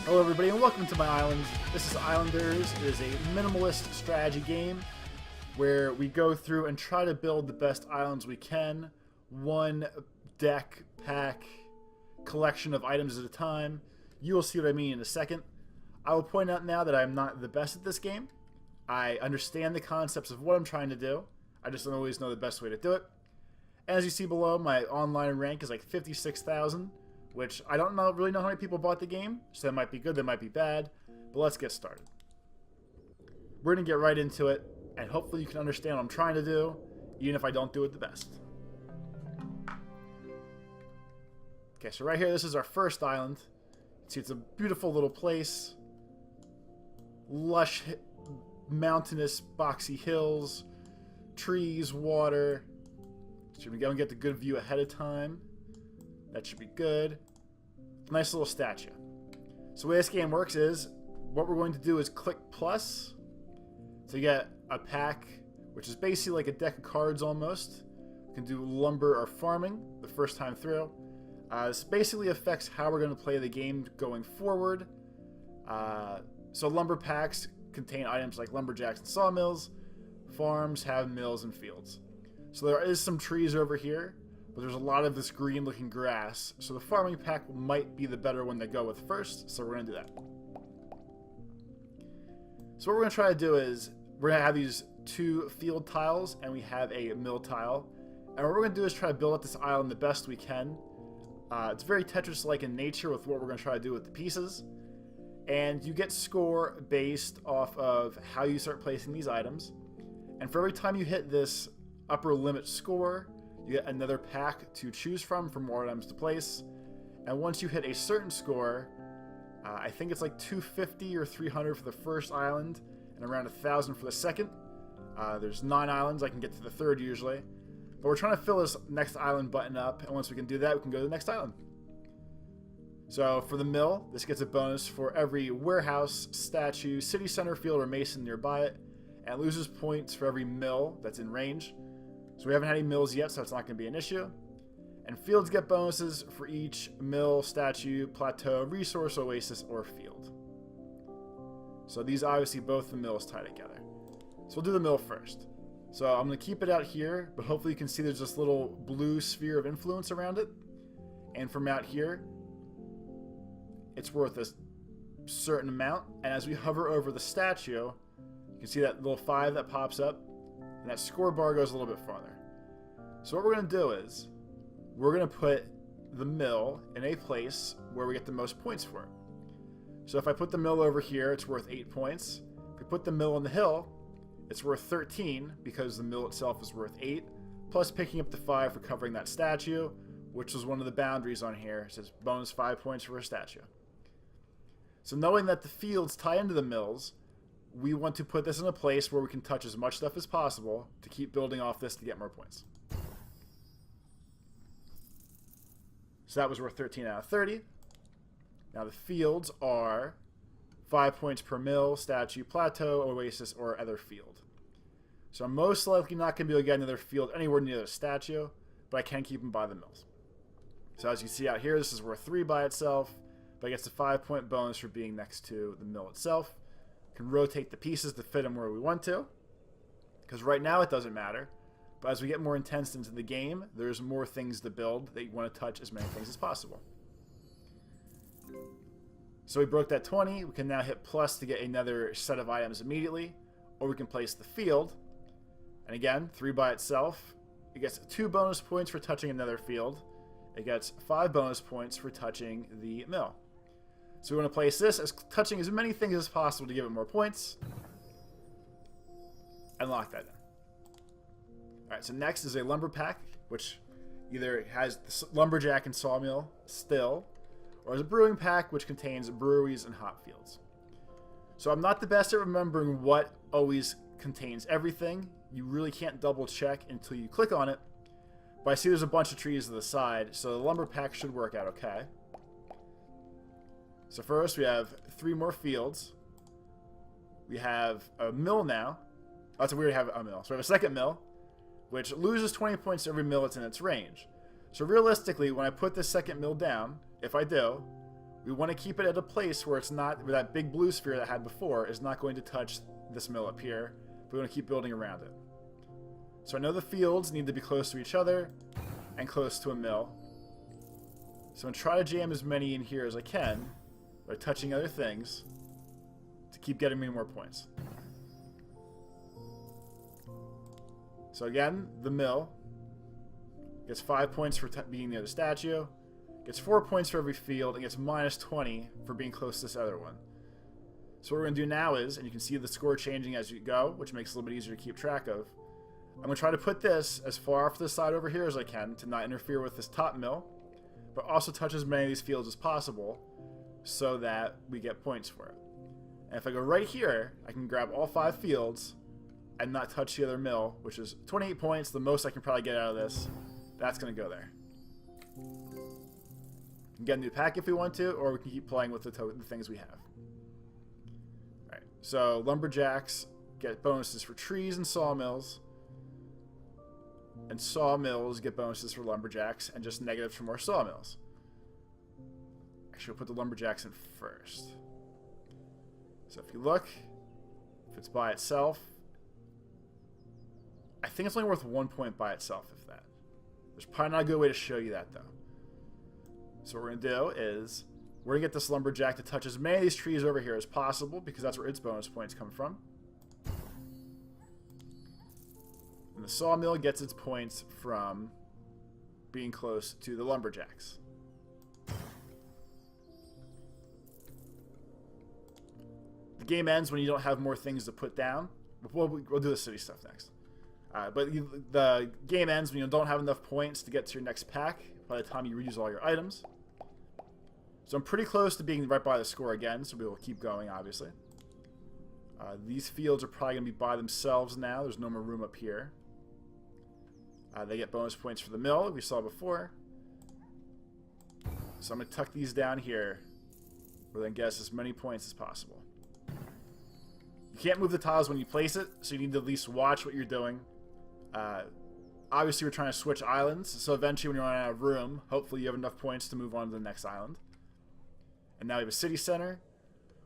Hello everybody and welcome to my island. This is Islanders. It is a minimalist strategy game where we go through and try to build the best islands we can, one deck, pack, collection of items at a time. You will see what I mean in a second. I will point out now that I am not the best at this game. I understand the concepts of what I'm trying to do. I just don't always know the best way to do it. And as you see below, my online rank is like 56,000. Which I don't really know how many people bought the game, so that might be good, that might be bad, but let's get started. We're going to get right into it, and hopefully you can understand what I'm trying to do, even if I don't do it the best. Okay, so right here, this is our first island. See, it's a beautiful little place. Lush, mountainous, boxy hills, trees, water. Should we go and get the good view ahead of time? That should be good. Nice little statue. So the way this game works is, what we're going to do is click plus to get a pack, which is basically like a deck of cards almost. We can do lumber or farming the first time through. This basically affects how we're going to play the game going forward. So lumber packs contain items like lumberjacks and sawmills. Farms have mills and fields. So there is some trees over here, but there's a lot of this green looking grass, so the farming pack might be the better one to go with first, so we're going to do that. So what we're going to try to do is, we're going to have these two field tiles, and we have a mill tile, and what we're going to do is try to build up this island the best we can. It's very Tetris-like in nature with what we're going to try to do with the pieces, and you get score based off of how you start placing these items, and for every time you hit this upper limit score, you get another pack to choose from for more items to place. And once you hit a certain score, I think it's like 250 or 300 for the first island and around 1,000 for the second. There's 9 islands. I can get to the third usually. But we're trying to fill this next island button up, and once we can do that, we can go to the next island. So for the mill, this gets a bonus for every warehouse, statue, city center, field, or mason nearby it, and it loses points for every mill that's in range. So we haven't had any mills yet, so it's not going to be an issue. And fields get bonuses for each mill, statue, plateau, resource, oasis, or field. So these obviously both the mills tie together. So we'll do the mill first. So I'm going to keep it out here, but hopefully you can see there's this little blue sphere of influence around it. And from out here, it's worth a certain amount. And as we hover over the statue, you can see that little 5 that pops up. And that score bar goes a little bit farther. So what we're going to do is, we're going to put the mill in a place where we get the most points for it. So if I put the mill over here, it's worth 8 points. If we put the mill on the hill, it's worth 13 because the mill itself is worth 8. Plus picking up the 5 for covering that statue, which was one of the boundaries on here. It says bonus 5 points for a statue. So knowing that the fields tie into the mills, we want to put this in a place where we can touch as much stuff as possible to keep building off this to get more points. So that was worth 13 out of 30. Now the fields are 5 points per mill, statue, plateau, oasis, or other field. So I'm most likely not going to be able to get another field anywhere near the statue, but I can keep them by the mills. So as you see out here, this is worth 3 by itself, but it gets a 5-point bonus for being next to the mill itself. Can rotate the pieces to fit them where we want to, because right now it doesn't matter, but as we get more intense into the game, there's more things to build that you want to touch as many things as possible. So we broke that 20. We can now hit plus to get another set of items immediately, or we can place the field, and again, 3 by itself. It gets 2 bonus points for touching another field. It gets 5 bonus points for touching the mill. So we want to place this as touching as many things as possible to give it more points. And lock that in. Alright, so next is a lumber pack, which either has the lumberjack and sawmill still, or is a brewing pack, which contains breweries and hop fields. So I'm not the best at remembering what always contains everything. You really can't double check until you click on it. But I see there's a bunch of trees to the side, so the lumber pack should work out okay. So first we have 3 more fields. We have a mill now. Oh, so we already have a mill. So we have a second mill, which loses 20 points to every mill that's in its range. So realistically, when I put this second mill down, if I do, we want to keep it at a place where it's not, where that big blue sphere that I had before is not going to touch this mill up here. But we want to keep building around it. So I know the fields need to be close to each other and close to a mill. So I'm going to try to jam as many in here as I can by touching other things to keep getting me more points. So again, the mill gets 5 points for being near the statue, gets 4 points for every field, and gets minus 20 for being close to this other one. So what we're going to do now is, and you can see the score changing as you go, which makes it a little bit easier to keep track of, I'm going to try to put this as far off to the side over here as I can to not interfere with this top mill, but also touch as many of these fields as possible so that we get points for it. And if I go right here, I can grab all 5 fields and not touch the other mill, which is 28 points, the most I can probably get out of this. That's going to go there. We can get a new pack if we want to, or we can keep playing with the things we have. Alright, so lumberjacks get bonuses for trees and sawmills. And sawmills get bonuses for lumberjacks, and just negatives for more sawmills. Actually, we'll put the lumberjacks in first. So if you look, if it's by itself, I think it's only worth 1 point by itself, if that. There's probably not a good way to show you that, though. So what we're going to do is, we're going to get this lumberjack to touch as many of these trees over here as possible, because that's where its bonus points come from. And the sawmill gets its points from being close to the lumberjacks. The game ends when you don't have more things to put down. We'll do the city stuff next. But the game ends when you don't have enough points to get to your next pack by the time you reuse all your items. So I'm pretty close to being right by the score again, so we will keep going, obviously. These fields are probably going to be by themselves now. There's no more room up here. They get bonus points for the mill, we saw before. So I'm going to tuck these down here, where then get as many points as possible. You can't move the tiles when you place it, so you need to at least watch what you're doing. Obviously, we're trying to switch islands, so eventually when you're running out of room, hopefully you have enough points to move on to the next island. And now we have a city center,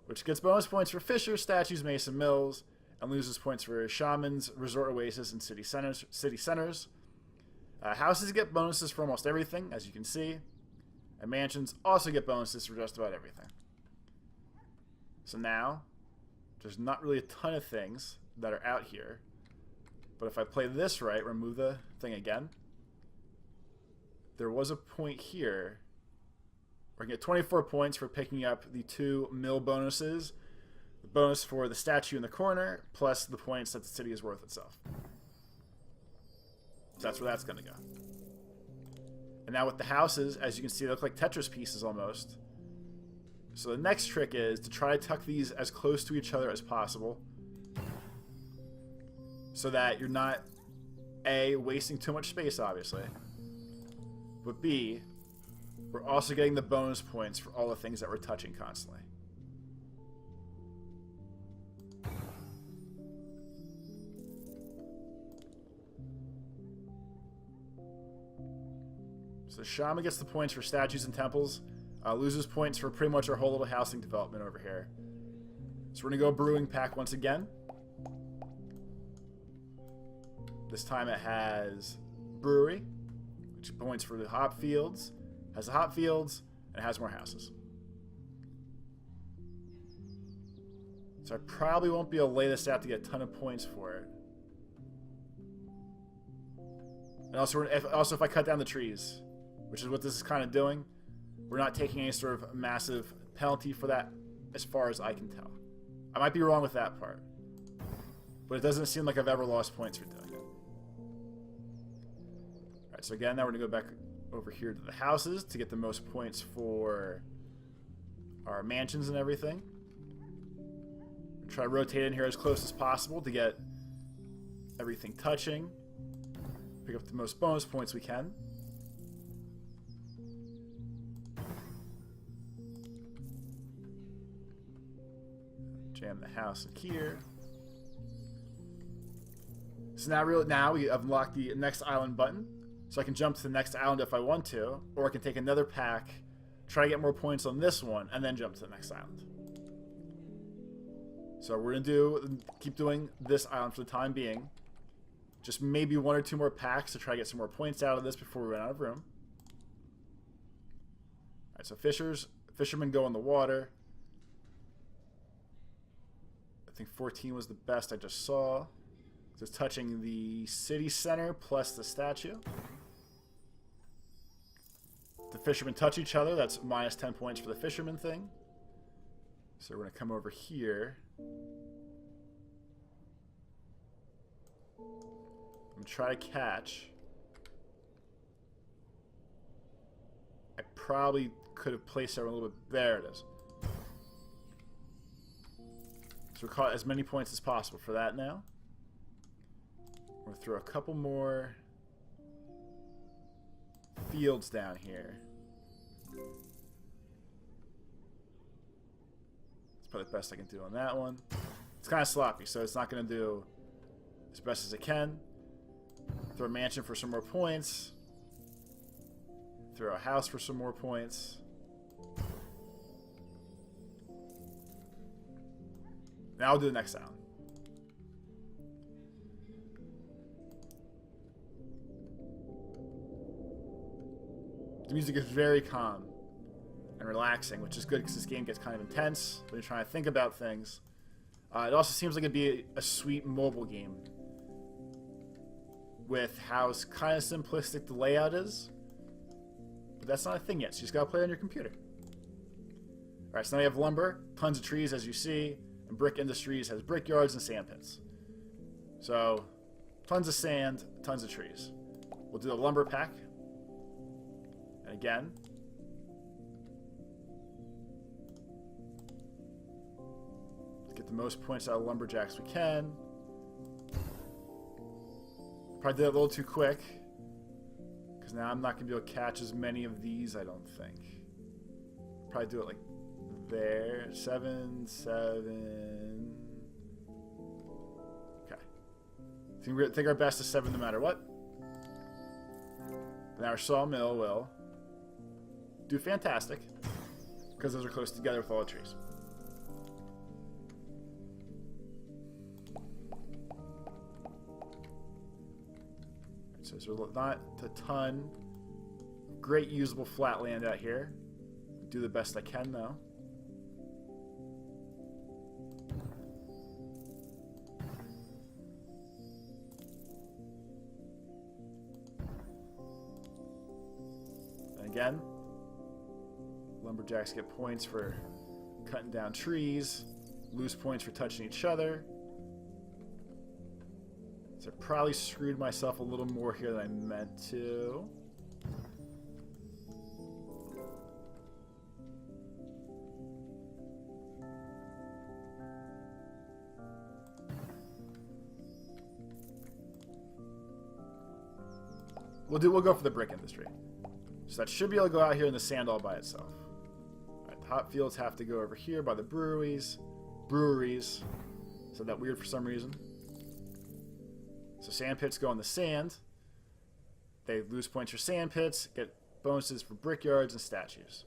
which gets bonus points for fishers, statues, mason mills, and loses points for shamans, resort oasis, and city centers. Houses get bonuses for almost everything, as you can see. And mansions also get bonuses for just about everything. So now, there's not really a ton of things that are out here. But if I play this right, remove the thing again, there was a point here where I can get 24 points for picking up the 2 mill bonuses. The bonus for the statue in the corner, plus the points that the city is worth itself. So that's where that's going to go. And now with the houses, as you can see, they look like Tetris pieces almost. So the next trick is to try to tuck these as close to each other as possible, so that you're not, A, wasting too much space, obviously, but B, we're also getting the bonus points for all the things that we're touching constantly. So Shaman gets the points for statues and temples, loses points for pretty much our whole little housing development over here. So we're going to go brewing pack once again. This time it has brewery, which points for the hop fields, has the hop fields, and it has more houses. So I probably won't be able to lay this out to get a ton of points for it. And also if I cut down the trees, which is what this is kind of doing, we're not taking any sort of massive penalty for that as far as I can tell. I might be wrong with that part, but it doesn't seem like I've ever lost points for doing it. Alright, so again, now we're going to go back over here to the houses to get the most points for our mansions and everything. Try to rotate in here as close as possible to get everything touching. Pick up the most bonus points we can. Jam the house in here. So now we unlock the next island button. So I can jump to the next island if I want to, or I can take another pack try to get more points on this one, and then jump to the next island. So we're going to keep doing this island for the time being. Just maybe 1 or 2 more packs to try to get some more points out of this before we run out of room. Alright, so fishermen go in the water. I think 14 was the best I just saw. Just touching the city center plus the statue. The fishermen touch each other. That's minus 10 points for the fisherman thing. So we're going to come over here. I'm going to try to catch. I probably could have placed it a little bit. There it is. So we caught as many points as possible for that now. We're going to throw a couple more fields down here. That's probably the best I can do on that one. It's kind of sloppy, so it's not going to do as best as it can. Throw a mansion for some more points. Throw a house for some more points. Now I'll do the next sound. The music is very calm and relaxing, which is good because this game gets kind of intense when you're trying to think about things. It also seems like it'd be a sweet mobile game with how kind of simplistic the layout is. But that's not a thing yet, so you just gotta play it on your computer. Alright, so now we have lumber, tons of trees as you see, and Brick Industries has brickyards and sand pits. So, tons of sand, tons of trees. We'll do the lumber pack. And again, let's get the most points out of lumberjacks we can. Probably did it a little too quick, because now I'm not going to be able to catch as many of these, I don't think. Probably do it like there. 7, 7. Okay. I think our best is 7 no matter what. Now our sawmill will do fantastic, because those are close together with all the trees. So there's not a ton. Great usable flat land out here. Do the best I can though. And again, lumberjacks get points for cutting down trees, lose points for touching each other. So I probably screwed myself a little more here than I meant to. We'll go for the brick industry. So that should be able to go out here in the sand all by itself. Alright, the hop fields have to go over here by the breweries. Said that weird for some reason. So sand pits go in the sand. They lose points for sand pits, get bonuses for brickyards and statues.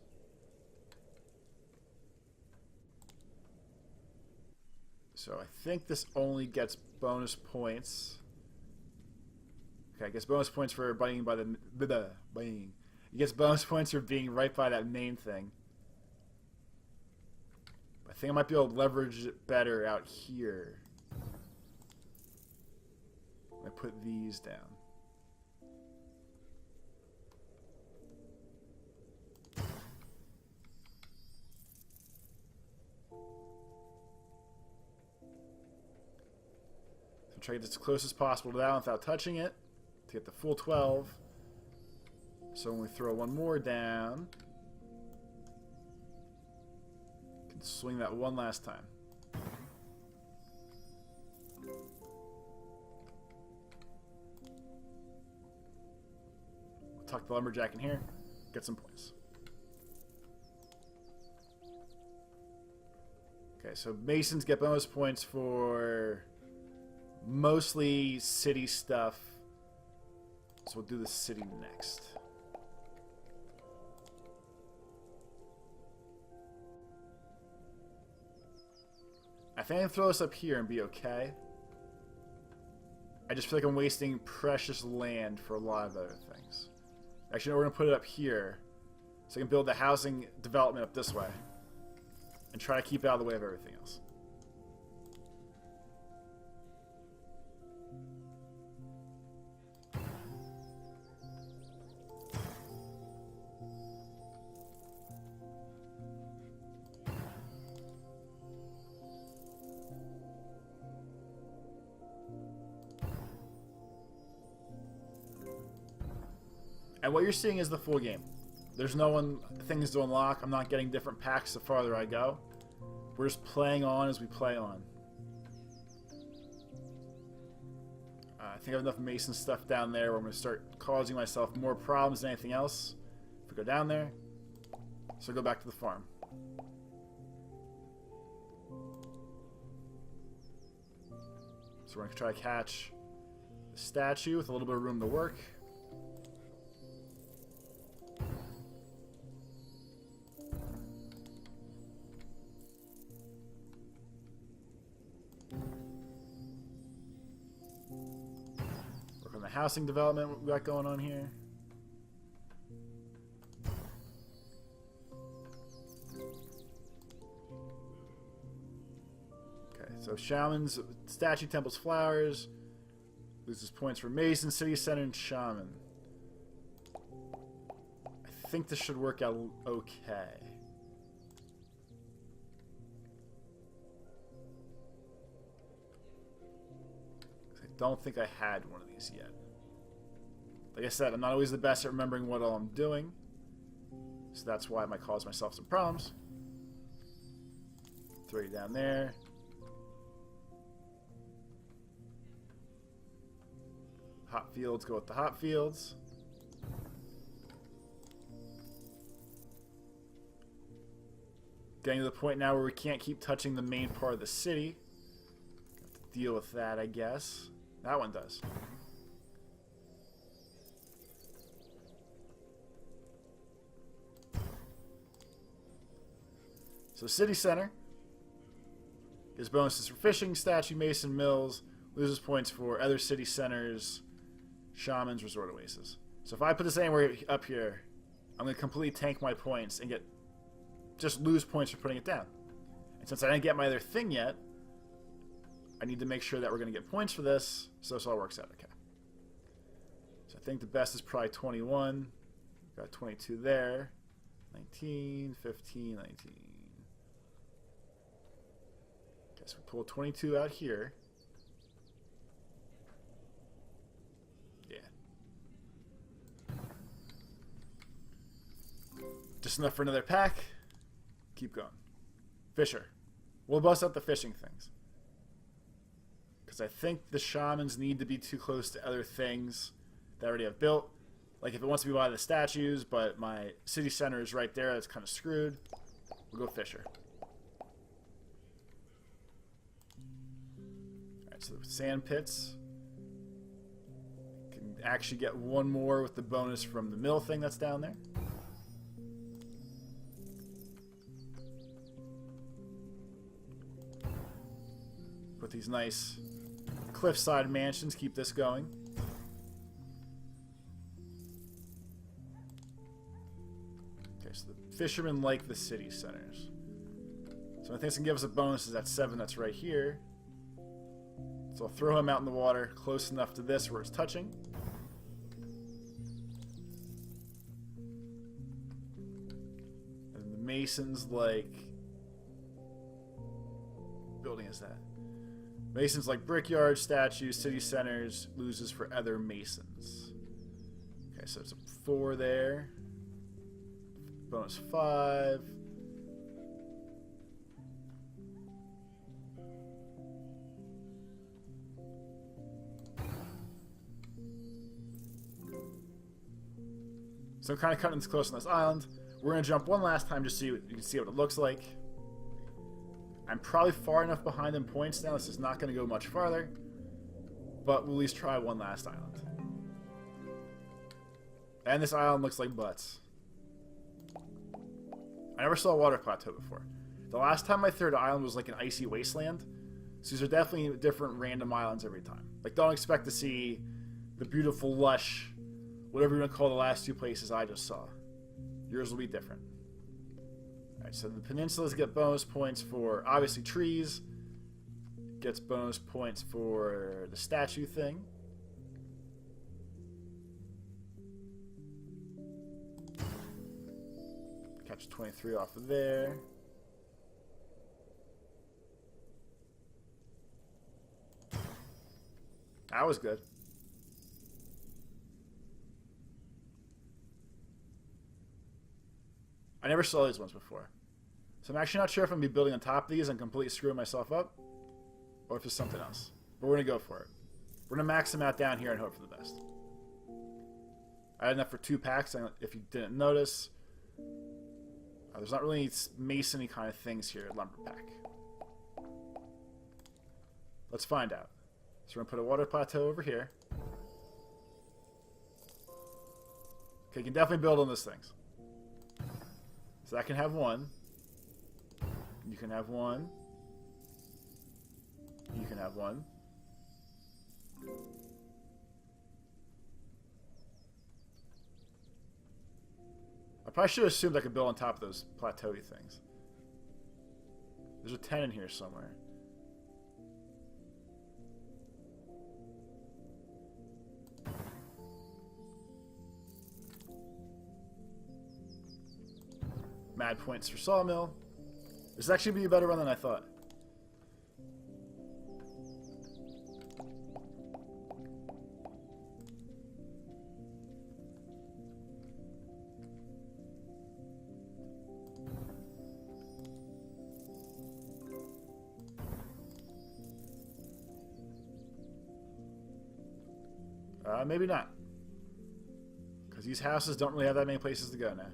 So I think this only gets bonus points. Okay, I guess bonus points for biting by the biting. It gets bonus points for being right by that main thing. I think I might be able to leverage it better out here. I put these down. So try to get as close as possible to that without touching it to get the full 12. So when we throw one more down, we can swing that one last time. Tuck the lumberjack in here, get some points. Okay, so masons get bonus points for mostly city stuff. So we'll do the city next. think I can throw this up here and be okay. I just feel like I'm wasting precious land for a lot of other things. Actually, no, we're going to put it up here so I can build the housing development up this way and try to keep it out of the way of everything else. And what you're seeing is the full game. There's no things to unlock. I'm not getting different packs the farther I go. We're just playing on as we play on. I think I have enough mason stuff down there where I'm going to start causing myself more problems than anything else. If we go down there, so go back to the farm. So we're going to try to catch the statue with a little bit of room to work. Housing development what we got going on here. Okay, so shamans, statue, temples, flowers. Loses points for mason, city center, and shaman. I think this should work out okay. I don't think I had one of these yet. Like I said, I'm not always the best at remembering what all I'm doing, so that's why I might cause myself some problems. Throw you down there. Hot fields, go with the hot fields. Getting to the point now where we can't keep touching the main part of the city. Have to deal with that, I guess. That one does. So city center gives bonuses for fishing, statue, mason, mills, loses points for other city centers, shamans, resort oases. So if I put this anywhere up here, I'm going to completely tank my points and just lose points for putting it down. And since I didn't get my other thing yet, I need to make sure that we're going to get points for this, so this all works out okay. So I think the best is probably 21. We've got 22 there. 19, 15, 19. So we pull 22 out here. Yeah. Just enough for another pack. Keep going. Fisher. We'll bust out the fishing things. Because I think the shamans need to be too close to other things that I already have built. Like if it wants to be by the statues, but my city center is right there, that's kind of screwed. We'll go Fisher. So the sand pits can actually get one more with the bonus from the mill thing that's down there. Put these nice cliffside mansions, keep this going. Okay, so the fishermen like the city centers. So I think this can give us a bonus is that 7 that's right here. So I'll throw him out in the water close enough to this where it's touching. And the masons like... What building is that? Masons like brickyards, statues, city centers, loses for other masons. Okay, so it's a 4 there. Bonus 5. So I'm kind of cutting this close on this island. We're going to jump one last time just so you can see what it looks like. I'm probably far enough behind in points now. This is not going to go much farther. But we'll at least try one last island. And this island looks like butts. I never saw a water plateau before. The last time my third island was like an icy wasteland. So these are definitely different random islands every time. Like, don't expect to see the beautiful, lush, whatever you want to call the last two places I just saw. Yours will be different. Alright, so the peninsulas get bonus points for, obviously, trees. Gets bonus points for the statue thing. Catch 23 off of there. That was good. I never saw these ones before. So I'm actually not sure if I'm going to be building on top of these and completely screwing myself up, or if it's something else. But we're going to go for it. We're going to max them out down here and hope for the best. I had enough for 2 packs, if you didn't notice. There's not really any masonry kind of things here at Lumber Pack. Let's find out. So we're going to put a water plateau over here. Okay, you can definitely build on those things. So that can have 1. You can have 1. You can have 1. I probably should have assumed I could build on top of those plateau-y things. There's a 10 in here somewhere. Mad points for sawmill. This is actually be a better run than I thought. Maybe not. Because these houses don't really have that many places to go now.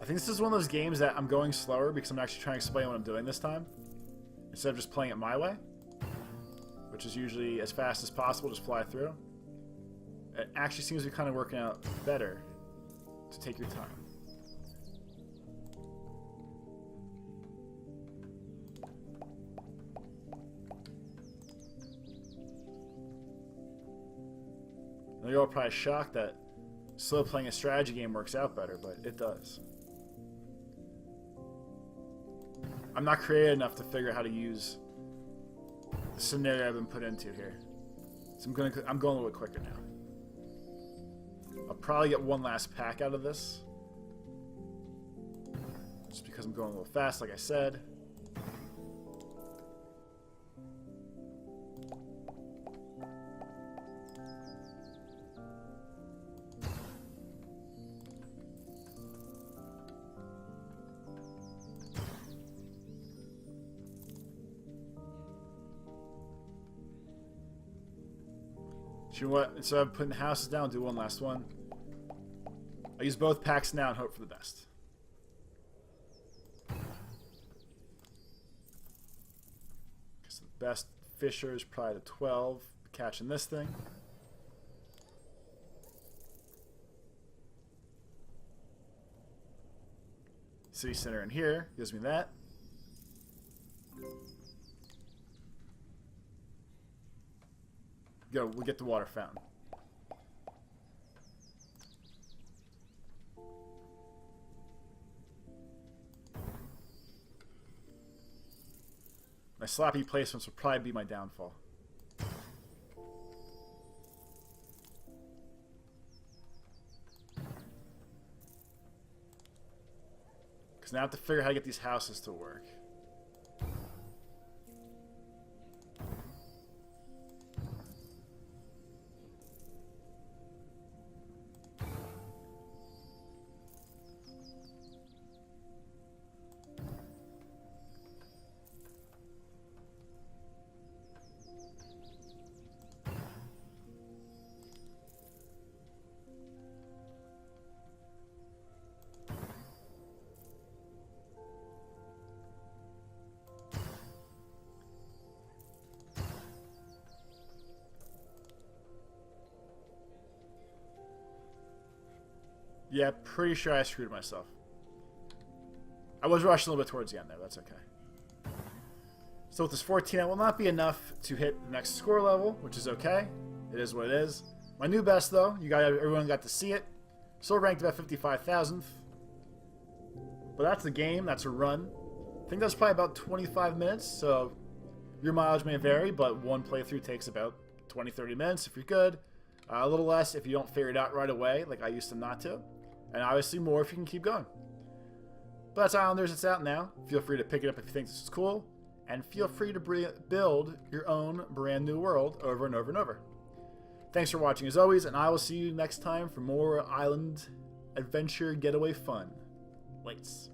I think this is one of those games that I'm going slower because I'm actually trying to explain what I'm doing this time, instead of just playing it my way, which is usually as fast as possible, just fly through. It actually seems to be kind of working out better to take your time. I know you're all probably shocked that slow playing a strategy game works out better, but it does. I'm not creative enough to figure out how to use the scenario I've been put into here. So I'm going a little bit quicker now. I'll probably get one last pack out of this. Just because I'm going a little fast, like I said. You know what? Instead of putting the houses down, I'll do one last one. I'll use both packs now and hope for the best. So the best fisher is probably the 12 catching this thing. City center in here gives me that. Go, we'll get the water fountain. My sloppy placements will probably be my downfall. Because now I have to figure out how to get these houses to work. Yeah, pretty sure I screwed myself. I was rushing a little bit towards the end there. That's okay. So with this 14, it will not be enough to hit the next score level, which is okay. It is what it is. My new best, though, everyone got to see it. Still ranked about 55,000th. But that's the game. That's a run. I think that's probably about 25 minutes, so your mileage may vary, but one playthrough takes about 20-30 minutes if you're good. A little less if you don't figure it out right away, like I used to not to. And obviously more if you can keep going. But that's Islanders. It's out now. Feel free to pick it up if you think this is cool. And feel free to build your own brand new world over and over and over. Thanks for watching as always, and I will see you next time for more island adventure getaway fun. Lates.